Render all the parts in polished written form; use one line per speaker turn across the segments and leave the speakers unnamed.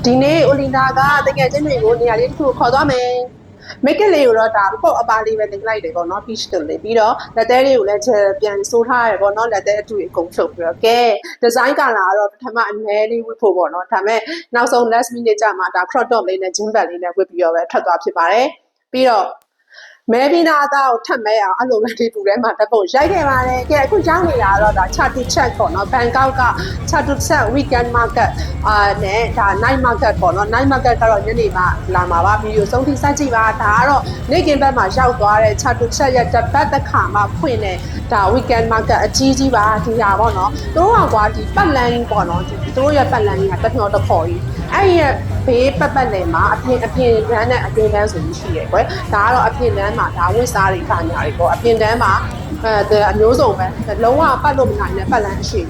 ဒီနေ့အိုလီနာကတကယ်ချင်းတွေကိုနေရာလေးတစ်ခုခေါ်သွားမယ်မိတ်ကလေးကိုတော့ဒါပေါ့အပါလေးပဲတင်လိုက်တယ်ပေါ့နော် peach တင်လေးပြီးတော့လက်သေးလေးကိုလည်းပြန်စိုးထားရပေါ့နော်လက်သေးအတူအကုန်ချုပ်ပြီးတော့ကဲ design color ကတော့ပထမအမဲလေးဝတ်ဖို့ပေါ့နော်ဒါပေမဲ့နောက်ဆုံး last minute ကျမှဒါ crop top လေးနဲ့ jean bag လေးနဲ့ဝတ်ပြီးတော့ပဲထွက်သွားဖြစ်ပါတယ်ပြီးတော့မဲဘီနာအသားကိုထပ်မဲအောင်အဲ့လိုပဲဒီပူထဲမှာတက်ဖို့ရိုက်ခဲ့ပါတယ်ကဲအခုကြောင်းနေတာတော့ဒါ Chatu Chat ပေါ့နော်ဘန်ကောက်က Chatu Chat weekend market နဲ့ဒါ night market ပေါ့နော် night market ကတော့ညနေမှလာမှာပါဗီဒီယိုဆုံးထိစကြည့်ပါဒါကတော့နေ့ကင်းဘက်မှာရောက်သွားတဲ့ Chatu Chat ရဲ့တပတ်တစ်ခါမှဖွင့်တဲ့ဒါ weekend market အကြီးကြီးပါဒီဟာပေါ့နော်သူတို့ကကွာဒီပတ်လန်းပေါ့နော်ဒီသူတို့ရဲ့ပတ်လန်းကြီးကတက်မျောတခေါ်ကြီးအဲ့ဒီရဲ့ဘေးပတ်လည်မှာအပြင်လမ်းနဲ့အပြင်လမ်းဆိုပြီးရှိတယ်ကွယ်ဒါကတော့အပြင်လမ်းမှာဒါဝစ်စားတွေခါညာတွေပေါ့အပြင်တန်းမှာအမျိုးစုံပဲလုံးဝပတ်လို့မနိုင်တဲ့ပတ်လန်းရှိ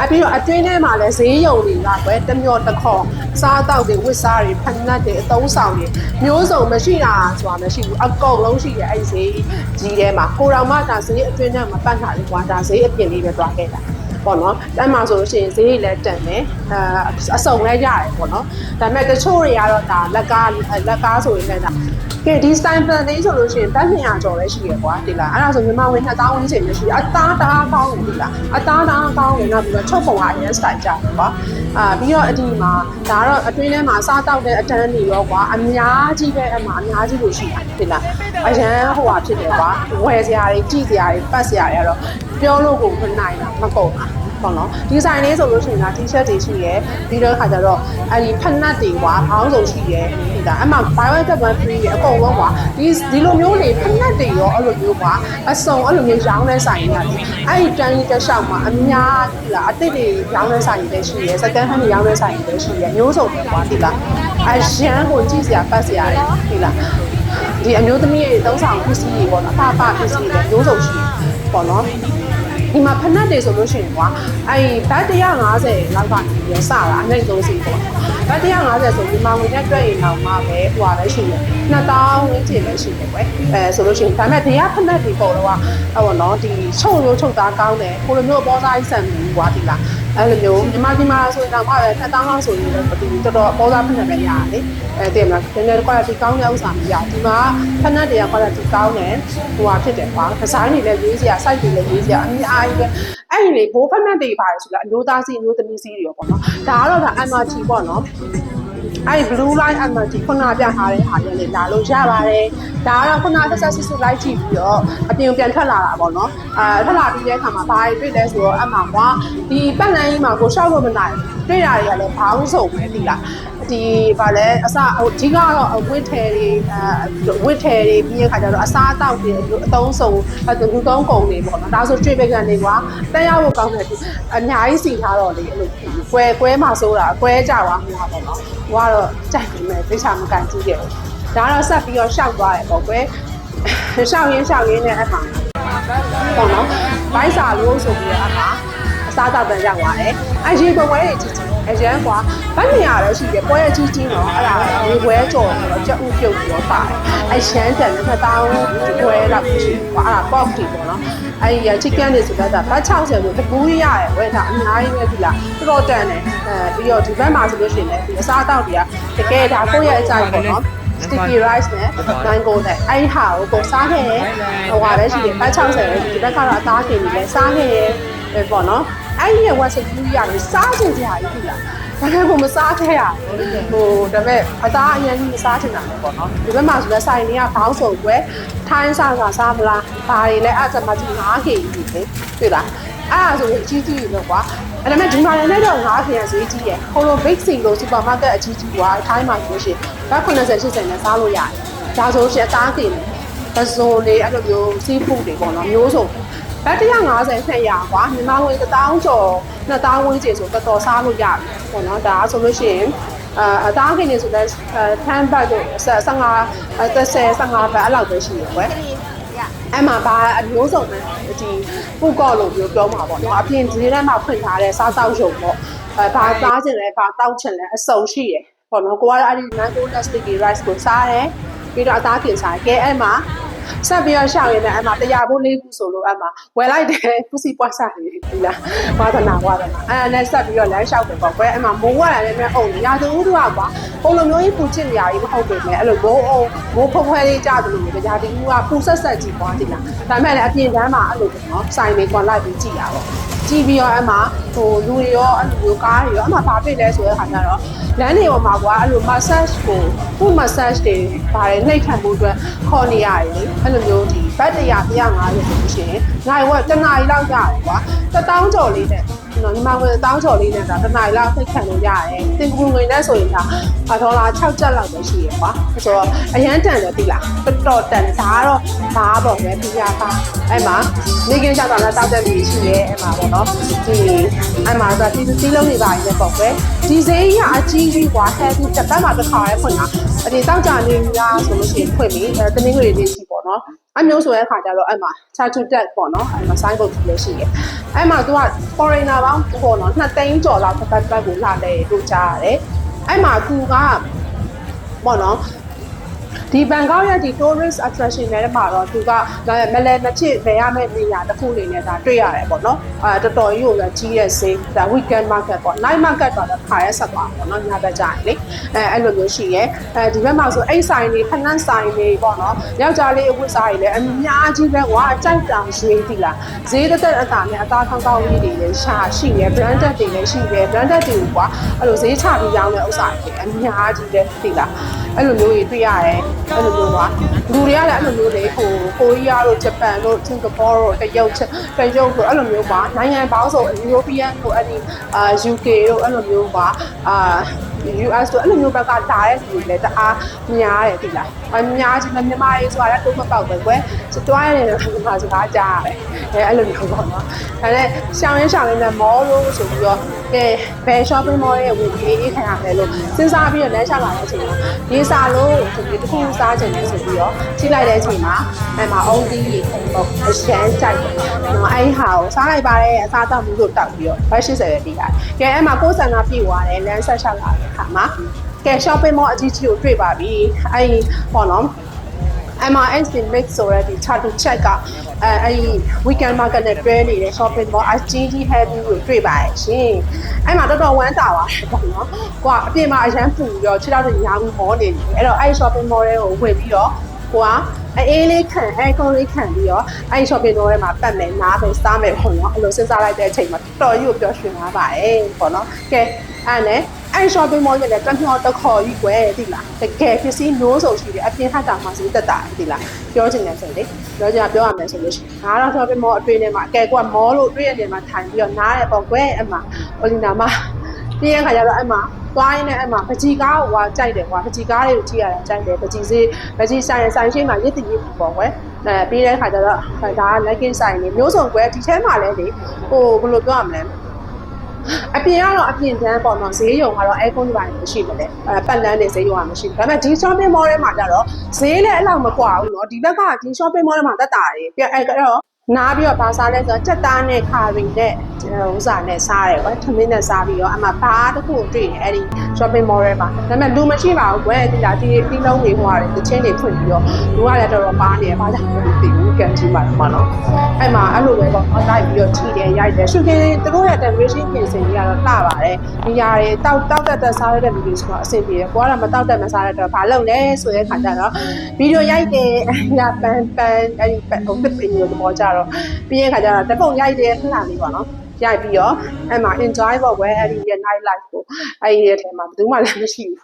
အပြီးတော့အတွင်းထဲမှာလည်းဈေးရုံတွေကကွယ်တမျောတခေါ်စားတောက်တွေဝစ်စားတွေဖက်နက်တွေအသုံးဆောင်တွေမျိုးစုံမရှိတာဆိုတာမရှိဘူးအကုန်လုံးရှိတယ်အဲ့ဈေးကြီးထဲမှာကိုတော်မှဒါဈေးအတွင်းထဲမှာပတ်ထားတယ်ကွာဒါဈေးအပြင်လေးပဲတွားခဲ့တာပေါ့နော်အဲ့မှာဆိုလို့ရှိရင်ဈေးကြီးလည်းတန်တယ်အစုံလည်းရတယ်ပေါ့နော်ဒါပေမဲ့တချို့တွေကတော့ဒါလက်ကားဆိုရင်လည်းဒါကဲဒီ style plan လေးဆိုလို့ရှိရင်200ကျော်လည်းရှိရကွာဒီလားအဲ့ဒါဆိုမြန်မာဝင်2000ဝန်းကျင်လည်းရှိအသားတအားကောင်းတယ်ဒီလားအသားတအားကောင်းတယ်နောက်ပြီးတော့ချုပ်ပုံကအရင် style ကြတယ်ကွာပြီးတော့အဒီမှာဒါတော့အတွင်းထဲမှာစားတောက်တဲ့အတန်းတွေရောကွာအများကြီးပဲအများကြီးလို့ရှိတာဒီလားအရန်ဟိုဟာဖြစ်တယ်ကွာဝယ်စရာတွေကြည့်စရာတွေပတ်စရာတွေကတော့ပြောလို့ကိုမနိုင်တာမကုန်တာပေါ့နော်ဒီဆိုင်လေးဆိုလို့ရှိရင်ဒါ T-shirt တွေရှိရယ်ပြီးတော့ခါကျတော့အဲ့ဒီဖက်နက်တွေကွာဘောင်းစုံရှိရယ်ဒီဒါအဲ့မှာ buy one get one free ရယ်အကုန်လုံးကွာဒီလိုမျိုးတွေဖက်နက်တွေရောအဲ့လိုမျိုးကွာအစုံအဲ့လိုမျိုးရောင်းတဲ့ဆိုင်တွေရတယ်အဲ့ဒီတန်းကြီးတစ်လျှောက်မှာအများကြီးလားအစ်စ်တွေရောင်းတဲ့ဆိုင်တွေလည်းရှိရယ် second hand တွေရောင်းတဲ့ဆိုင်တွေလည်းရှိရယ်မျိုးစုံပဲကွာဒီလားအရန်ကိုကြည့်စရာပတ်စရာတွေဒီလားဒီအမျိုးသမီးတွေသုံးဆောင်ပစ္စည်းတွေပေါ့နော်အပပစ္စည်းတွေမျိုးစုံရှိပေါ့နော်ဒီမှာဖက်နက်တွေဆိုလို့ရှိရင်ကွာအဲ့ဘတ်150လောက်ကနေပြီးစတာအနှိမ့်ဆုံးစီပေါ့ဘတ်150ဆိုဒီမှာဝင်တဲ့တွေ့ရင်တော့မှပဲဟိုပါပဲရှိတယ်2000ဝန်းကျင်ပဲရှိတယ်ကွယ်ဆိုလို့ရှိရင်ဒါပေမဲ့ဒီကဖက်နက်တွေပေါ့တော့ဟောပေါ့နော်ဒီချုပ်သားကောင်းတယ်ကိုလိုမျိုးပေါ်စားကြီးဆန်ဘူးကွာဒီလားအဲ့လိုမျိုးဒီမှာဆိုရင်တော့မှပဲ2000လောက်ဆိုရင်တော့တော်တော်ပေါ်စားဖက်နက်ပဲရတယ်လေတည်မလားဒီနေ့ quality ကောင်းတဲ့ဥစ္စာမရဒီမှာဖက်နက်တွေက quality ကောင်းတယ်ဟိုဟာဖြစ်တယ်ကွာဒီဇိုင်းတွေလည်းရေးစရာ site တွေလည်းရေးစရာအများကြီးပဲအဲ့ဒီလေဘိုးဖက်နက်တွေပါတယ်ဆိုလားအမျိုးသားစီအမျိုးသမီးစီတွေရောပေါ့နော်ဒါကတော့ဒါ MRT ပေါ့နော်အဲ့ blue line MRT ခုနပြထားတဲ့ဟာတွေလည်းလာလို့ရပါတယ်ဒါကတော့ခုနဆက်ဆက်စစ်လိုက်ကြည့်ပြီးတော့အပြင်ပြန်ထွက်လာတာပေါ့နော်ထွက်လာပြီးတဲ့အခါမှာဘာတွေတွေ့လဲဆိုတော့အမှကွာဒီပတ်လန်းကြီးမှာကိုရှောက်လို့မနိုင်တွေ့တာတွေကလည်းဘောင်းစုံပဲဒီလားဒီဗာလဲအစအဓိကတော့ဝစ်ထဲတွေပြီးရခါကျတော့အစားအသောက်တွေအသုံးစုံလူသုံးကုန်တွေပေါ့နော်ဒါဆိုကျွေးပဲကနေကွာတက်ရောက်ဖို့ကောင်းတယ်အများကြီးစီထားတော့လေအဲ့လိုကွဲမှစိုးတာကွဲကြသွားမှာပေါ့နော်ဟိုကတော့ကြိုက်နေမယ်သိချာမကန်ကြည့်ခဲ့ဘူးဒါကတော့ဆက်ပြီးတော့ရှောက်သွားတယ်ပေါ့ကွဲရှောက်ရင်းနဲ့အခါပေါ့နော်ဘိုက်စာလို့ဆိုပြီးတော့အခါအစားတောက်ပြန်ရောက်သွားတယ်အရင်ဘဝတွေကြည့်အရန်ကွာဗတ်နေရလည်းရှိတယ်ပွဲအကြီးကြီးတော့အဲ့ဒါရေပွဲကြော်ပြီးတော့ကြက်ဥပြုတ်ပြီးတော့ပါတယ်အရန်တန်တဲ့1000ပွဲလောက်ရှိကွာအဲ့ဒါ box တွေပေါ့နော်အဲ့ဒီ chicken တွေဆိုတော့ဒါဘတ်60ဆိုတကူးရတယ်ဝယ်တာအများကြီးပဲဒီလားတော်တန်တယ်ပြီးတော့ဒီဘက်မှာဆိုလို့ရှိရင်လည်းဒီအစားအသောက်တွေကတကယ်ဒါကိုယ့်ရဲ့အကြိုက်ပေါ့နော်sticky rice နဲ့ mango နဲ့အဲ့ဟာကိုပုံစားခဲ့တယ်ဟိုဟာပဲရှိတယ်ဘတ်60ပဲဒီဘက်ကတော့အသားကင်ပြီးလဲစားခဲ့တယ်ပေါ့နော်အဲ့ဒီဝက်စစ်ကူးရတယ်စားချင်ကြရည်ပြီလားဒါပေမဲ့ကိုမစားခဲ့ရဟိုဒါပေမဲ့အသားအရင်ကြီးမစားချင်တာလေပေါ့နော်ဒီဘက်မှာဆိုလဲဆိုင်တွေကဘောင်းစုံကွယ်ထိုင်းစားစားမလားဘာတွေလဲအဲ့ဒါမှကြီး9 kg ကြီးလေတွေ့လားအဲ့ဒါဆိုရင်အကြီးကြီးလို့ကွာအဲ့ဒါမဲ့ဒီမှာလည်းတော့9 kg ဈေးကြီးရယ်ဟိုလို big sing လို့ supermarket အကြီးကြီးကွာထိုင်းမှာဆိုလို့ရှိရင်ဘတ်80 80နဲ့စားလို့ရတယ်ဒါဆိုရှင်အသားကင်ပဇွန်လေးအဲ့လိုမျိုး seafood တွေပေါ့နော်မျိုးစုံဘတ်150 200ကွာမြန်မာငွေ1000ကျော်2000ဝန်းကျင်ဆိုတော်တော်စားလို့ရတယ်ပေါ့နော်ဒါဆိုလို့ရှိရင်အသားကင်နေဆိုတော့10 ဘတ်တို့15ဘတ်အဲ့လောက်ပဲရှိရကွယ်အဲ့မှာဘာအမျိုးစုံပဲဒီပူကော့လို့ပြောမှာပေါ့နော်အပြင်ဒီထဲမှာဖွင့်ထားတဲ့စားတောက်ရုံပေါ့ဘာစားချင်လဲဘာတောက်ချင်လဲအစုံရှိရပေါ့နော်ကိုကအဲ့ဒီ mango sticky rice ကိုစားတယ်ပြီးတော့အသားကင်စားကဲအဲ့မှာ ဆက်ပြီးတော့ရှောက်ရင်းနဲ့အမှတရားဖို့လေးခုဆိုလို့အမှဝယ်လိုက်တယ်ပူစီပွားစားနေပြီလားဝါသနာအဲ့နဲ့ဆက်ပြီးတော့လမ်းလျှောက်တယ်ပေါ့ကွယ်အမှမိုးရတာလည်းမဲ့အုံရာသီဥတုကကွာပုံလိုမျိုးကြီးပူချစ်နေရကြီးမဟုတ်ပေမဲ့အဲ့လိုမိုးဖဖွဲလေးကြတယ်လို့ရာသီဥတုကပူဆက်ကြီးပွားတယ်လားဒါပေမဲ့လည်းအပြင်တန်းမှာအဲ့လိုပေါ့နော်စိုင်လေးကွန်လိုက်ပြီးကြည့်ရပါကြည့်ပြီးတော့အမှလူတွေရောအဲ့လိုကားတွေရောအမှဘာဖြစ်လဲဆိုတဲ့ခါကျတော့လမ်းတွေပေါ်မှာကွာအဲ့လို massage ကိုဖူး massage တွေပါတယ်နှိပ်ခံမှုအတွက်ခေါ်နေရတယ်လေအဲ့လိုမျိုးဒီဘတ်150ဆိုလို့ရှိရင်နိုင်ဝက်တနားရီလောက်ရတယ်ကွာ1000ကျော်လေးနဲ့နော်ညီမက1000ကျော်လေးနဲ့ဒါတနားရီလောက်နှိပ်ခံလို့ရတယ်တင်ကူငွေနဲ့ဆိုရင်ဒါဒေါ်လာ6ကျပ်လောက်ပဲရှိရကွာဆိုတော့အရန်တန်တယ်ပြီလားတော်တန်ဒါကတော့ဘာပေါ့ပဲပြရပါအဲ့မှာနေကင်းကြတာလည်းတောက်တဲ့လူရှိရဲအဲ့မှာပေါ့နော်ဒီအဲ့မှာဆိုဒီစီးလုံးတွေပါရေးပေါ့ကွယ်ဒီဈေးကြီးအကြီးကြီးကွာဟဲဒီတစ်ပတ်မှာတစ်ခါရဲဖွင့်တာအဒီတောက်ကြနေရဆိုလို့ရှိရင်ဖွင့်ပြီးတနင်္ဂနွေနေ့ရှိပေါ့နော်အမျိုးဆိုတဲ့ခါကျတော့အဲ့မှာချာချူတက်ပေါ့နော်အဲ့မှာ sign board လည်းရှိတယ်အဲ့မှာသူက foreigner ပေါင်းပေါ့နော်2သိန်းကျော်လောက်တစ်ပတ်ကိုလာတယ်လို့ကြားရတယ်အဲ့မှာသူကပေါ့နော်ဒီဘန်ကောက်ရဲ့ဒီ tourist attraction တွေမှာတော့သူကမလဲမဖြစ်ဘယ်ရမယ့်နေရာတစ်ခုနေနဲ့ဒါတွေ့ရတယ်ပေါ့နော်တော်တော်ကြီးကိုလည်းကြီးရဲ့ဈေးဒါ weekend market ပေါ့ night market တော့ခါရဲဆက်သွားပေါ့နော်ညဘက်ကြရင်လေအဲ့လိုမျိုးရှိရဲဒီဘက်မှာဆိုအိတ်ဆိုင်တွေခဏဆိုင်တွေပေါ့နော်ယောက်ျားလေးအဝတ်စားတွေလည်းအများကြီးပဲကွာကြိုက်တောင်ရွှေသီလားဈေးသက်အတာနဲ့အသားကောင်းကောင်းလေးတွေလည်းရှာရှိရဲ branded တွေလည်းရှိရဲ branded တွေကွာအဲ့လိုဈေးချပြီးရောင်းတဲ့ဥစ္စာတွေအများကြီးပဲသီလားအဲ့လိုမျိုးတွေတွေ့ရတယ်အဲ့လိုမျိုးပါလူတွေကလည်းအဲ့လိုမျိုးတွေကိုရီးယားတို့ဂျပန်တို့စင်ကာပူတို့တရုတ်တို့အဲ့လိုမျိုးပါနိုင်ငံပေါင်းစုံ European တို့အဲ့ဒီUK တို့အဲ့လိုမျိုးပါUS တို့အဲ့လိုမျိုးဘက်ကလာတဲ့လူတွေလည်းတအားများတယ်ဒီလားအများကြီးမြန်မာရေးဆိုတာလည်းတော့မပေါက်ပဲကွယ်တွားရတယ်မြန်မာစကားကြားရတယ်အဲ့လိုမျိုးပေါ့နော်ဒါနဲ့ရှောင်းရင်းနဲ့မော်လို့ဆိုပြီးတော့ကဲဘယ် shopping mall ရဲ့ဝင်ပြီးခံရတယ်လို့စဉ်းစားပြီးတော့လမ်းလျှောက်လာတဲ့အချိန်မှာရေးစာလို့ဆိုပြီးတစ်ခုစားချင်တယ်ဆိုပြီးတော့ချိန်လိုက်တဲ့အချိန်မှာအဲ့မှာအုံးတီးရေပေါ့အရှမ်းကြိုက်တယ်နော်အဲ့ဟာကိုစားလိုက်ပါတယ်အစားတောက်မှုလို့တောက်ပြီးတော့80ပဲပြီးရတယ်ကဲအဲ့မှာကိုယ်ဆန္ဒပြေသွားတယ်လမ်းဆက်လျှောက်လာတဲ့အခါမှာကဲ shopping mall အကြီးကြီးကိုတွေ့ပါပြီအဲ့ပေါ့နော်MRS mix ဆိုတဲ့ဒီ chart to check ကအဲ့ဒီ weekend market နဲ့တွဲနေတဲ့ shopping mall အကြီးကြီး heavy ကိုတွေ့ပါရဲ့ရှင်အဲ့မှာတော်တော်ဝမ်းသာပါတယ်ပေါ့နော်ကိုကအပြင်မှာအရန်ပူပြီးတော့ခြေထောက်တွေညာမှုမောနေတယ်အဲ့တော့အဲ့ shopping mall တွေကိုဝင်ပြီးတော့ကိုကအေးလေးခံကွန်လေးခံပြီးတော့အဲ့ shopping mall ထဲမှာပတ်မယ်နားပဲစားမယ်ပေါ့နော်အဲ့လိုစဉ်းစားလိုက်တဲ့အချိန်မှာတော်ကြီးကိုပျော်ရွှင်သွားပါတယ်ပေါ့နော်ကဲအဲ့နဲ့အဲ့ shopping mall ရဲ့လည်းတမျောတခေါ်ကြီးကွယ်သိလားတကယ်ပစ္စည်းမျိုးစုံရှိတယ်အပြင်ဟတ်တာမှစီးတက်တာသိလားပြောချင်တယ်ဆိုလေပြောရမယ်ဆိုလို့ရှိရင်ငါတော့ shopping mall အတွင်းထဲမှာအကဲကွာ mall လို့တွေ့ရနေမှာထိုင်ပြီးတော့နားရပေါ့ကွယ်အဲ့မှာဟိုဒီနာမှာပြီးရင်ခါကျတော့အဲ့မှာသွားရင်းနဲ့အဲ့မှာပကြီးကားကိုကြိုက်တယ်ကွာပကြီးကားတွေကိုကြည့်ရတာကြိုက်တယ်ပကြီးဆိုင်ရှိမှရစ်တည်ပေါ့ကွယ်ပြီးတဲ့ခါကျတော့ဒါက legging ဆိုင်နေမျိုးစုံကွယ်ဒီထဲမှာလဲလေဟိုဘယ်လိုပြောရမလဲအပြင်ကတော့အပြင်တန်းပေါ့နော်ဈေးရုံကတော့ air con တွေပါတယ်မရှိဘူးလေပတ်လန်းနေဈေးရုံကမရှိဘူးဒါပေမဲ့ဒီ shopping mall ထဲမှာကျတော့ဈေးလည်းအဲ့လောက်မကွာဘူးနော်ဒီဘက်ကဒီ shopping mall ထဲမှာတက်တာတွေပြအဲ့တော့နားပြီးတော့ဘာစားလဲဆိုတော့ချက်သားနဲ့ခါရီနဲ့ဥစားနဲ့စားတယ်ကွာထမင်းနဲ့စားပြီးတော့အမှဘာတစ်ခုတွေ့တယ်အဲ့ဒီ shopping mall ထဲမှာဒါပေမဲ့လူမရှိပါဘူးကွယ်ဒီလားဒီလုံးတွေဟိုဟာတွေတချင်းတွေဖွင့်ပြီးတော့လူကလည်းတော်တော်ပါနေတယ်ဘာကြောင့်လဲမသိဘူးကန်ကြီးမှာနော်အဲ့မှာအဲ့လိုပဲပေါ့နော်လိုက်ပြီးတော့ခြိတယ်ရိုက်တယ်ရှုခင်းသူတို့ရဲ့ decoration ပြင်ဆင်ကြီးကတော့လှပါတယ်ဒီຢာတွေတောက်တက်စားရတဲ့လူတွေဆိုတော့အဆင်ပြေတယ်ကိုကတော့မတောက်တက်မစားရတော့ဘာလုပ်လဲဆိုတဲ့ခါကျတော့ဗီဒီယိုရိုက်တယ်ညာပန်အဲ့ဒီဟိုတစ်ပင်မျိုးတော့ကြတော့ပြီးရင်ခါကျတော့တပုံရိုက်တယ်ခဏလေးပေါ့နော်ရိုက်ပြီးတော့အဲ့မှာ enjoy ပေါ့ကွယ်အဲ့ဒီ night life ကိုအဲ့ဒီရဲ့ထဲမှာဘယ်သူမှလည်းမရှိဘူး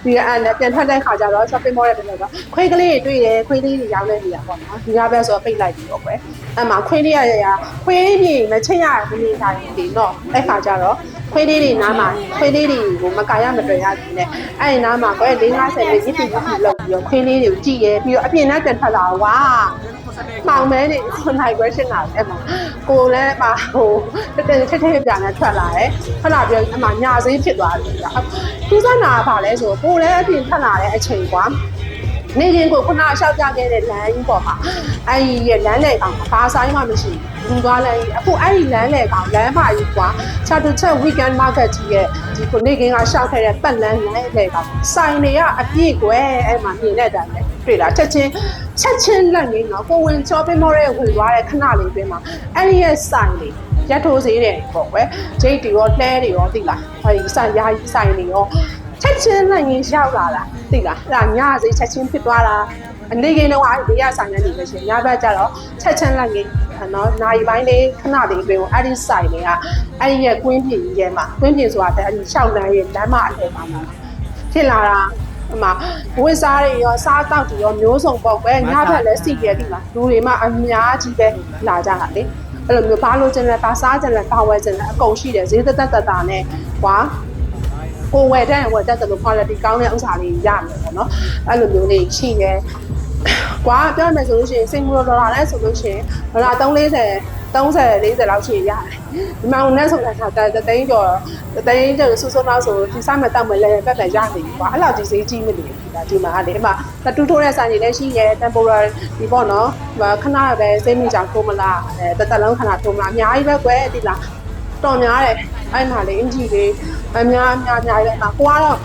ဒီအဲ့နဲ့ပြန်ထွက်တဲ့ခါကျတော့ shopping mall ရဲ့ပြန်တော့ခွေးကလေးတွေတွေ့တယ်ခွေးလေးတွေရောင်းနေနေရပေါ့နော်ဒီကဘက်ဆိုပိတ်လိုက်ပြီးတော့ကွယ်အဲ့မှာခွေးလေးရခွေးပြေမချိတ်ရဘူးနေတိုင်းဒီတော့အဲ့ခါကျတော့ခွေးလေးတွေနားမှာခွေးလေးတွေကိုမကာရမတွေ့ရဘူးနဲ့အဲ့ဒီနားမှာကွယ်450လေးရစ်တီလောက်ပြီးတော့ခွေးလေးတွေကိုကြည့်ရဲပြီးတော့အပြင်နဲ့ပြန်ထွက်လာဝါမောင်မဲနေနိုင်ခွဲရှင်းလာအဲ့မှာကိုလည်းပါဟိုတက်ထက်ပြန်နဲ့ထွက်လာတယ်ထွက်လာပြီးအမှညာစင်းဖြစ်သွားတယ်သူစနာကဘာလဲဆိုကိုလည်းအပြင်ထွက်လာတဲ့အချိန်ကွာ နေရင်ကိုခုနရှောက်ကြခဲ့တဲ့လမ်းကြီးပေါ်မှာအဲ့ဒီရဲ့လမ်းလေကောင်ဘာဆိုင်မှမရှိဘူးလူသွားလမ်းကြီးအခုအဲ့ဒီလမ်းလေကောင်လမ်းမကြီးကွာချက်တစ်ချက် weekend market ကြီးရဲ့ဒီကိုနေကင်းကရှောက်ခဲ့တဲ့ပတ်လမ်းလေကောင်ဆိုင်တွေကအပြည့်ကွယ်အဲ့မှာမြင်တဲ့အတိုင်းပဲတွေ့လားချက်ချင်းလက်နေတော့ကိုဝင် shopping mall ရဲ့ဝင်သွားတဲ့ခဏလေးတွင်မှာအဲ့ဒီရဲ့ဆိုင်တွေရက်ထိုးစေးတယ်ပေါ့ကွယ်ဂျိတ်တွေရောလှဲတွေရောသိလားအဲ့ဒီဆိုင်ယာကြီးဆိုင်တွေရောချက်ချင်းလိုက်ရင်ရောက်လာတာသိလားအဲ့ဒါညစိချက်ချင်းဖြစ်သွားတာအနေကင်းတော့အဲ့ဒီရဆိုင်နေနေလို့ရှိရင်ညဘက်ကျတော့ချက်ချင်းလိုက်ရင်နော်နိုင်ပိုင်းလေးခဏလေးအတွင်းကိုအဲ့ဒီဆိုင်တွေကအဲ့ဒီရဲ့ကွင်းပြင်ကြီးထဲမှာကွင်းပြင်ဆိုတာအဲ့ဒီရှောက်လမ်းရဲ့လမ်းမအထဲမှာဖြစ်လာတာအမဝစ်စားတွေရောစားတောက်တွေရောမျိုးစုံပေါ့ကွယ်ညဘက်လည်းစီရဲပြီလားလူတွေမှအများကြီးပဲလာကြတာလေအဲ့လိုမျိုးဘာလို့ကျင်လဲဘာစားကျင်လဲဘာဝဲကျင်လဲအကုန်ရှိတယ်ဈေးတက်နဲ့ကွာကိုဝယ်တဲ့ဝယ်တဲ့လို့ quality ကောင်းတဲ့ဥစ္စာလေးရမယ်ပေါ့နော်အဲ့လိုမျိုးလေးရှိရဲကွာပြောရမယ်ဆိုလို့ရှိရင်စင်ကာပူဒေါ်လာလဲဆိုလို့ရှိရင်ဒေါ်လာ30-40လောက်ရှိရတယ်ဒီမှာနဲ့ဆိုတာတသိန်းကျော်ဆူဆူနောက်ဆိုဒီစားမဲ့တောက်မဲ့လဲပဲရနေပြီကွာအဲ့လောက်ကြီးဈေးကြီးမနေဘူးဒါဒီမှာလေအမတူထိုးတဲ့ဆိုင်တွေလည်းရှိရဲ temporary ဒီပေါ့နော်ခဏပဲစိတ်မိကြောင်ထိုးမလားတက်လုံးခဏထိုးမလားအများကြီးပဲကွယ်ဒီလားတော်များတယ်အဲ့မှာလေအင်ဂျီလေးအများလေးမှာကိုကတော့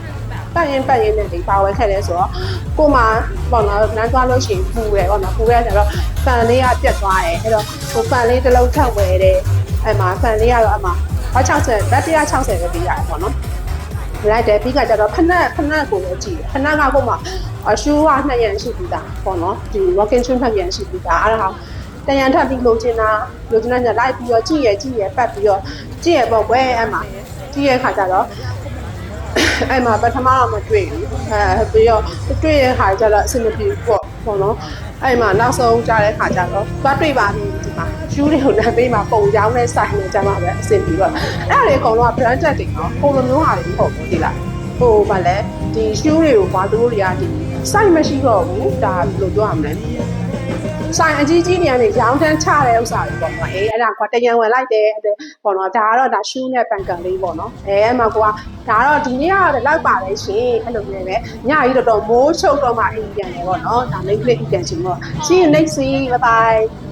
ပတ်ရင်နဲ့ဒီပါဝဲခဲ့လဲဆိုတော့ကိုမှပေါ့နော်လမ်းသွားလို့ရှိရင်ပူတယ်ပေါ့နော်ပူရဆိုတော့ဖန်လေးကပြတ်သွားတယ်အဲ့တော့ဟိုဖန်လေးတစ်လုံးထပ်ဝဲတယ်အဲ့မှာဖန်လေးကတော့အမှ160လက်160ပဲပေးရတယ်ပေါ့နော်လိုက်တယ်ပြီးကကြတော့ဖနက်ကိုလည်းကြည့်တယ်ဖနက်ကကိုမှရှူးက2ရန်ရှိပြီးသားပေါ့နော်ဒီ walking shoe 2ရန်ရှိပြီးသားအဲ့ဒါတရန်ထပ်ပြီးလိုချင်ညလိုက်ပြီးတော့ကြည့်ရပတ်ပြီးတော့ကြည့်ရပေါ့ကွယ်အဲ့မှာကြည့်ရခါကြတော့အဲ့မှာပထမတော့မတွေ့ဘူးပြီးတော့တွေ့ရခါကျတော့အဆင်မပြေဘူးပေါ့နော်အဲ့မှာနောက်ဆုံးကြားတဲ့ခါကျတော့သွားတွေ့ပါပြီဒီမှာရှူးတွေကိုလည်းပေးမှာပုံကြောင်းနဲ့ဆိုင်နေကြမှာပဲအဆင်ပြေတော့အဲ့ဒါတွေအကုန်လုံးက branded တွေနော်ပုံလိုမျိုးဟာတွေမဟုတ်ဘူးဒီလားဟိုဗာလဲဒီရှူးတွေကိုဘာသူတို့တွေကဒီ size မရှိတော့ဘူးဒါဘယ်လိုပြောရမလဲဆိုင်အကြီးတွေကနေရောင်းတန်းချတဲ့ဥစ္စာတွေပေါ့နော်အဲ့ဒါကတရံဝင်လိုက်တယ်ပေါ့နော်ဒါကတော့ဒါရှူးနဲ့ပန်ကန်လေးပေါ့နော်အဲ့မှာကွာဒါတော့ဒီနေ့ကတော့လောက်ပါလေရှင်အဲ့လိုမျိုးပဲညကြီးတော့မိုးချုပ်တော့မှအိမ်ပြန်တယ်ပေါ့နော်ဒါ late အိမ်ပြန်ချင်တော့ see you next week bye bye